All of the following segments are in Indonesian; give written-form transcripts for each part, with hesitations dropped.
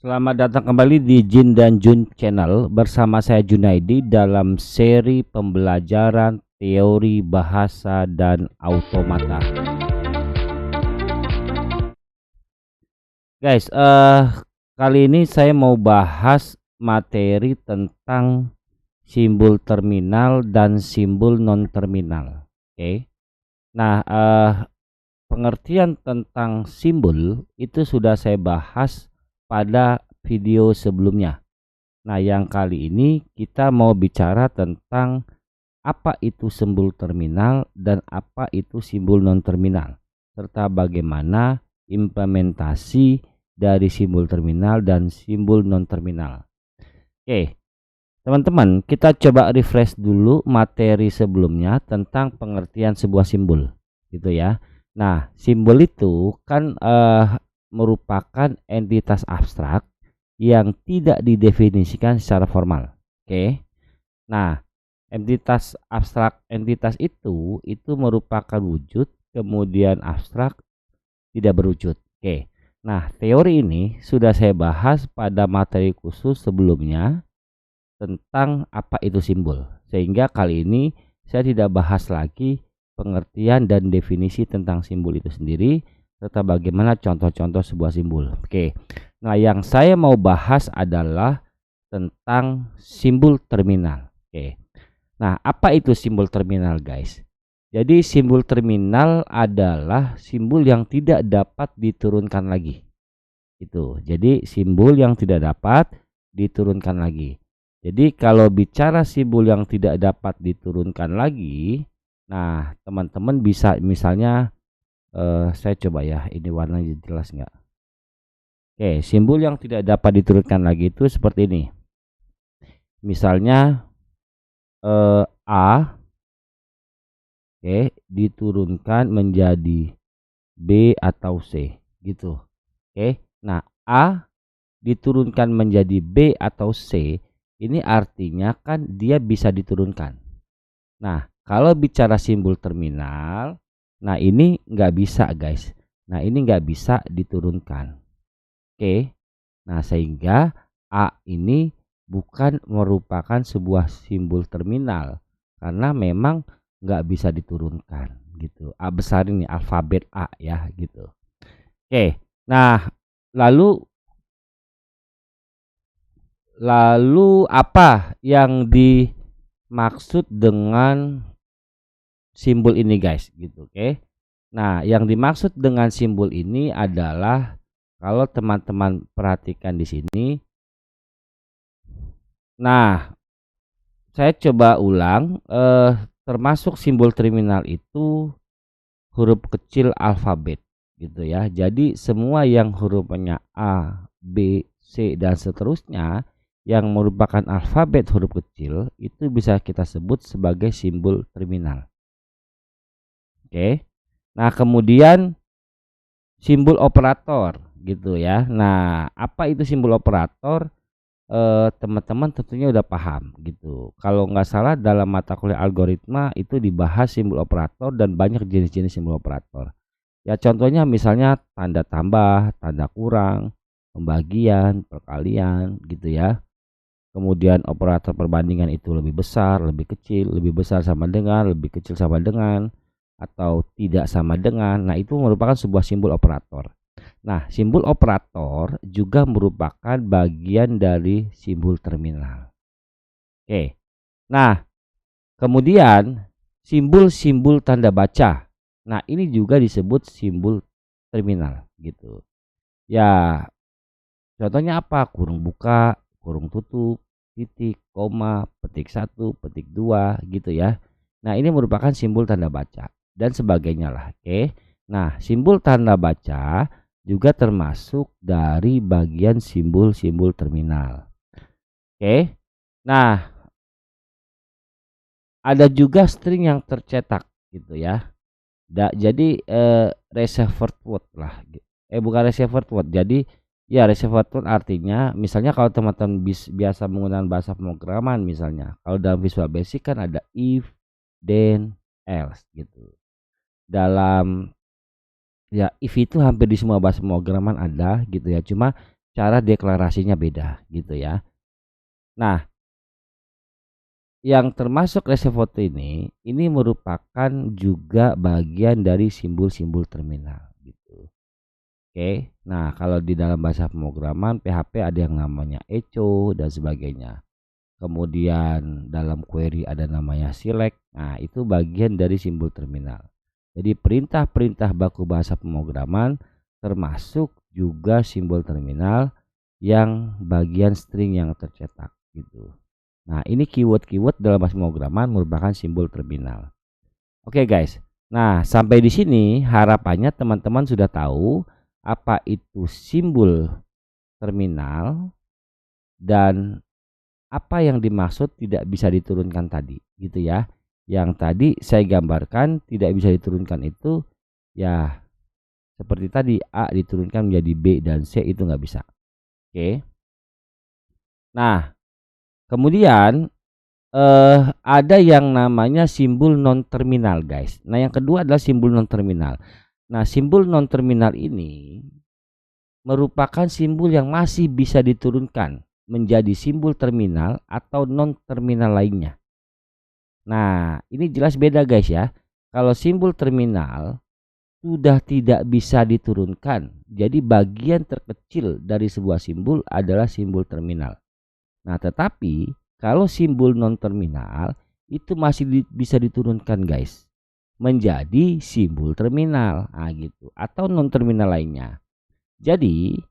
Selamat datang kembali di Jin dan Jun Channel bersama saya Junaidi dalam seri pembelajaran teori bahasa dan automata. Guys, kali ini saya mau bahas materi tentang simbol terminal dan simbol non terminal. Oke. Nah, pengertian tentang simbol itu sudah saya bahas pada video sebelumnya. Nah, yang kali ini kita mau bicara tentang apa itu simbol terminal dan apa itu simbol non terminal, serta bagaimana implementasi dari simbol terminal dan simbol non terminal. Oke, teman-teman, kita coba refresh dulu materi sebelumnya tentang pengertian sebuah simbol, gitu ya. Nah, simbol itu kan merupakan entitas abstrak yang tidak didefinisikan secara formal. Oke. Nah, entitas itu merupakan wujud, kemudian abstrak, tidak berwujud. Oke. Nah, teori ini sudah saya bahas pada materi khusus sebelumnya tentang apa itu simbol. Sehingga kali ini saya tidak bahas lagi pengertian dan definisi tentang simbol itu sendiri serta bagaimana contoh-contoh sebuah simbol. Oke. Nah, yang saya mau bahas adalah tentang simbol terminal. Oke. Nah, apa itu simbol terminal, guys? Jadi simbol terminal adalah simbol yang tidak dapat diturunkan lagi. Itu. Jadi simbol yang tidak dapat diturunkan lagi. Jadi kalau bicara simbol yang tidak dapat diturunkan lagi, nah teman-teman bisa misalnya saya coba ya, ini warnanya jelas nggak? Oke, simbol yang tidak dapat diturunkan lagi itu seperti ini. Misalnya A, oke, diturunkan menjadi B atau C gitu. Oke. Nah, A diturunkan menjadi B atau C, ini artinya kan dia bisa diturunkan. Nah, kalau bicara simbol terminal, nah ini nggak bisa, guys. Nah, ini nggak bisa diturunkan. Oke. Nah, sehingga A ini bukan merupakan sebuah simbol terminal karena memang nggak bisa diturunkan gitu. A besar ini alfabet A ya gitu. Oke. Nah, lalu apa yang dimaksud dengan simbol ini, guys, gitu. Oke. Nah, yang dimaksud dengan simbol ini adalah kalau teman-teman perhatikan di sini. Nah, saya coba ulang, termasuk simbol terminal itu huruf kecil alfabet gitu ya. Jadi semua yang hurufnya A, B, C dan seterusnya yang merupakan alfabet huruf kecil itu bisa kita sebut sebagai simbol terminal. Oke. Nah, kemudian simbol operator gitu ya. Nah, apa itu simbol operator? Teman-teman tentunya udah paham gitu. Kalau nggak salah dalam mata kuliah algoritma itu dibahas simbol operator dan banyak jenis-jenis simbol operator. Ya contohnya misalnya tanda tambah, tanda kurang, pembagian, perkalian gitu ya. Kemudian operator perbandingan itu lebih besar, lebih kecil, lebih besar sama dengan, lebih kecil sama dengan, atau tidak sama dengan. Nah, itu merupakan sebuah simbol operator. Nah, simbol operator juga merupakan bagian dari simbol terminal. Oke. Nah, kemudian simbol-simbol tanda baca. Nah, ini juga disebut simbol terminal gitu. Ya, contohnya apa? Kurung buka, kurung tutup, titik, koma, petik 1, petik 2 gitu ya. Nah, ini merupakan simbol tanda baca dan sebagainya lah. Oke. Nah, simbol tanda baca juga termasuk dari bagian simbol-simbol terminal. Oke. Nah, ada juga string yang tercetak gitu ya. Jadi reserved word lah. Bukan reserved word. Jadi ya reserved word artinya misalnya kalau teman-teman biasa menggunakan bahasa pemrograman misalnya. Kalau dalam Visual Basic kan ada if, then, else gitu. Dalam ya if itu hampir di semua bahasa pemrograman ada gitu ya. Cuma cara deklarasinya beda gitu ya. Nah, yang termasuk reservoir ini merupakan juga bagian dari simbol-simbol terminal gitu. Oke. Nah, kalau di dalam bahasa pemrograman PHP ada yang namanya echo dan sebagainya. Kemudian dalam query ada namanya select. Nah, itu bagian dari simbol terminal. Jadi perintah-perintah baku bahasa pemrograman termasuk juga simbol terminal yang bagian string yang tercetak gitu. Nah, ini keyword-keyword dalam bahasa pemrograman merupakan simbol terminal. Oke guys. Nah, sampai di sini harapannya teman-teman sudah tahu apa itu simbol terminal dan apa yang dimaksud tidak bisa diturunkan tadi gitu ya. Yang tadi saya gambarkan tidak bisa diturunkan itu ya seperti tadi, A diturunkan menjadi B dan C itu nggak bisa. Oke. Nah, kemudian ada yang namanya simbol non terminal guys. Nah, yang kedua adalah simbol non terminal. Nah, simbol non terminal ini merupakan simbol yang masih bisa diturunkan menjadi simbol terminal atau non terminal lainnya. Nah, ini jelas beda guys ya. Kalau simbol terminal sudah tidak bisa diturunkan. Jadi bagian terkecil dari sebuah simbol adalah simbol terminal. Nah, tetapi kalau simbol non terminal itu masih bisa diturunkan guys menjadi simbol terminal. Nah, gitu. Atau non terminal lainnya. Jadi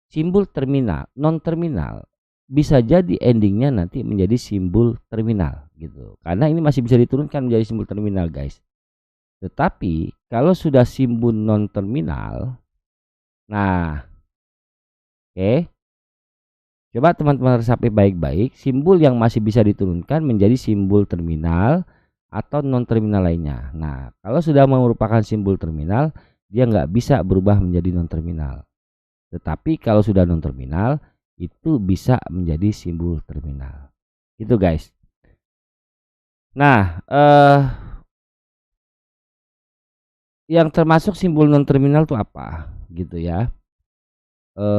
simbol terminal, non terminal bisa jadi endingnya nanti menjadi simbol terminal gitu. Karena ini masih bisa diturunkan menjadi simbol terminal guys. Tetapi kalau sudah simbol non terminal, nah oke, coba teman-teman resapi baik-baik simbol yang masih bisa diturunkan menjadi simbol terminal atau non terminal lainnya. Nah, kalau sudah merupakan simbol terminal, dia nggak bisa berubah menjadi non terminal. Tetapi kalau sudah non terminal itu bisa menjadi simbol terminal. Itu guys. Nah, yang termasuk simbol non terminal itu apa? Gitu ya.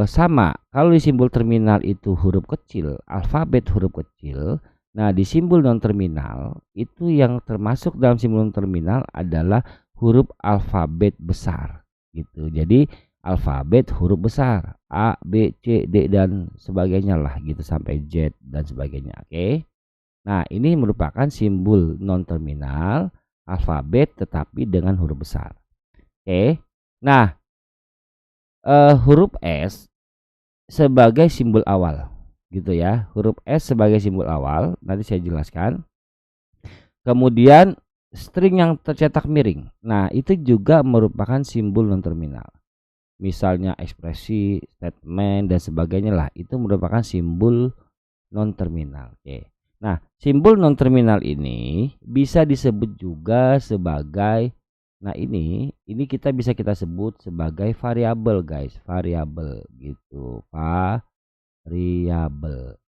Sama, kalau di simbol terminal itu huruf kecil, alfabet huruf kecil. Nah, di simbol non terminal itu yang termasuk dalam simbol non terminal adalah huruf alfabet besar gitu. Jadi alfabet huruf besar A, B, C, D dan sebagainya lah gitu sampai Z dan sebagainya. Oke. Nah, ini merupakan simbol non terminal alfabet tetapi dengan huruf besar. Oke. Nah, huruf S sebagai simbol awal gitu ya. Huruf S sebagai simbol awal nanti saya jelaskan. Kemudian string yang tercetak miring. Nah, itu juga merupakan simbol non terminal. Misalnya ekspresi, statement dan sebagainya lah, itu merupakan simbol non terminal. Oke. Nah, simbol non terminal ini bisa disebut juga sebagai, nah ini kita bisa kita sebut sebagai variabel guys, variabel gitu, variabel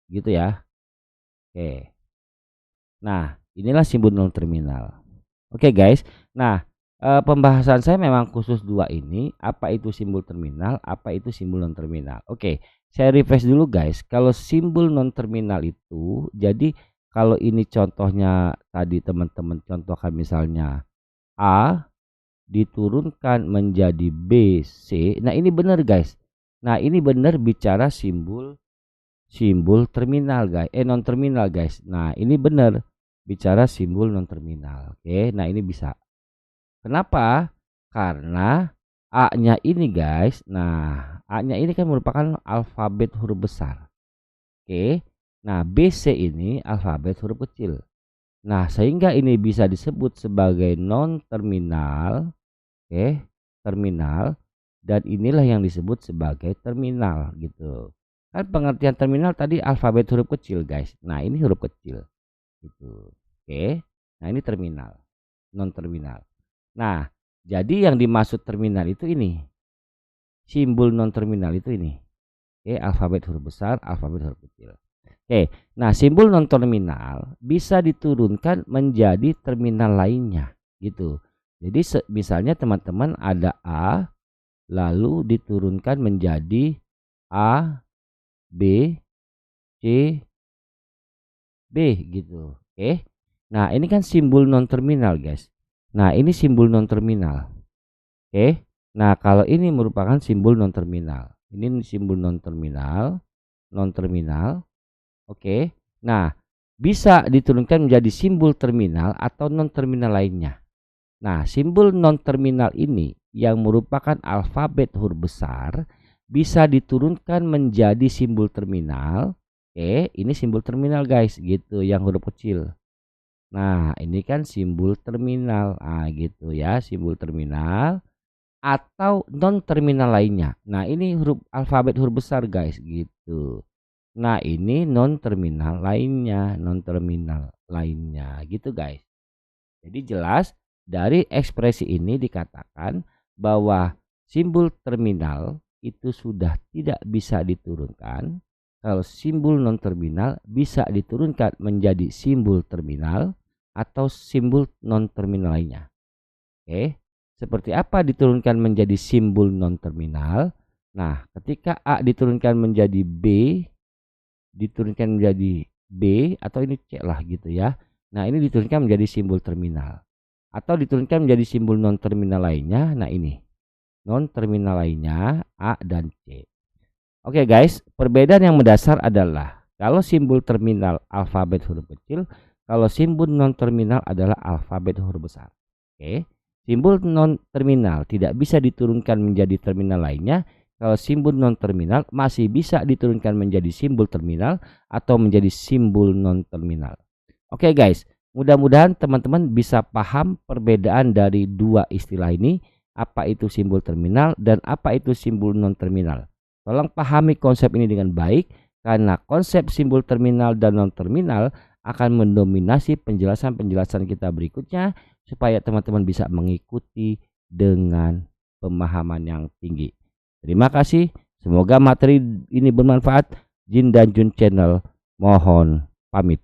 gitu ya. Oke. Nah, inilah simbol non terminal. Oke guys. Nah, pembahasan saya memang khusus dua ini, apa itu simbol terminal, apa itu simbol non terminal. Oke, saya refresh dulu guys. Kalau simbol non terminal itu, jadi kalau ini contohnya tadi teman-teman contohkan misalnya A diturunkan menjadi B, C. Nah, ini benar guys. Nah, ini benar bicara simbol terminal guys, non terminal guys. Nah, ini benar bicara simbol non terminal. Oke, nah ini bisa. Kenapa? Karena A-nya ini guys. Nah, A-nya ini kan merupakan alfabet huruf besar. Oke. Nah, BC ini alfabet huruf kecil. Nah, sehingga ini bisa disebut sebagai non terminal. Oke, terminal, dan inilah yang disebut sebagai terminal gitu. Kan pengertian terminal tadi alfabet huruf kecil guys. Nah, ini huruf kecil gitu. Oke. Nah, ini terminal, non terminal. Nah, jadi yang dimaksud terminal itu ini. Simbol non terminal itu ini. Oke, alfabet huruf besar, alfabet huruf kecil. Oke. Nah, simbol non terminal bisa diturunkan menjadi terminal lainnya gitu. Jadi misalnya teman-teman ada A lalu diturunkan menjadi A, B, C, B gitu. Oke. Nah, ini kan simbol non terminal, guys. Nah, ini simbol non terminal. Oke. Nah, kalau ini merupakan simbol non terminal. Ini simbol non terminal, non terminal. Oke. Nah, bisa diturunkan menjadi simbol terminal atau non terminal lainnya. Nah, simbol non terminal ini yang merupakan alfabet huruf besar bisa diturunkan menjadi simbol terminal. Oke, ini simbol terminal, guys, gitu, yang huruf kecil. Nah, ini kan simbol terminal. Ah, gitu ya, simbol terminal atau non terminal lainnya. Nah, ini huruf alfabet huruf besar, guys, gitu. Nah, ini non terminal lainnya, gitu, guys. Jadi jelas dari ekspresi ini dikatakan bahwa simbol terminal itu sudah tidak bisa diturunkan. Kalau simbol non terminal bisa diturunkan menjadi simbol terminal atau simbol non terminal lainnya. Oke, seperti apa diturunkan menjadi simbol non terminal? Nah, ketika A diturunkan menjadi B, diturunkan menjadi B atau ini C lah gitu ya. Nah, ini diturunkan menjadi simbol terminal atau diturunkan menjadi simbol non terminal lainnya. Nah, ini non terminal lainnya A dan C. Oke guys, perbedaan yang mendasar adalah kalau simbol terminal alfabet huruf kecil, kalau simbol non terminal adalah alfabet huruf besar. Oke, simbol non terminal tidak bisa diturunkan menjadi terminal lainnya. Kalau simbol non terminal masih bisa diturunkan menjadi simbol terminal atau menjadi simbol non terminal. Oke guys, mudah-mudahan teman-teman bisa paham perbedaan dari dua istilah ini, apa itu simbol terminal dan apa itu simbol non terminal. Tolong pahami konsep ini dengan baik karena konsep simbol terminal dan non terminal akan mendominasi penjelasan-penjelasan kita berikutnya supaya teman-teman bisa mengikuti dengan pemahaman yang tinggi. Terima kasih. Semoga materi ini bermanfaat. Jin dan Jun Channel mohon pamit.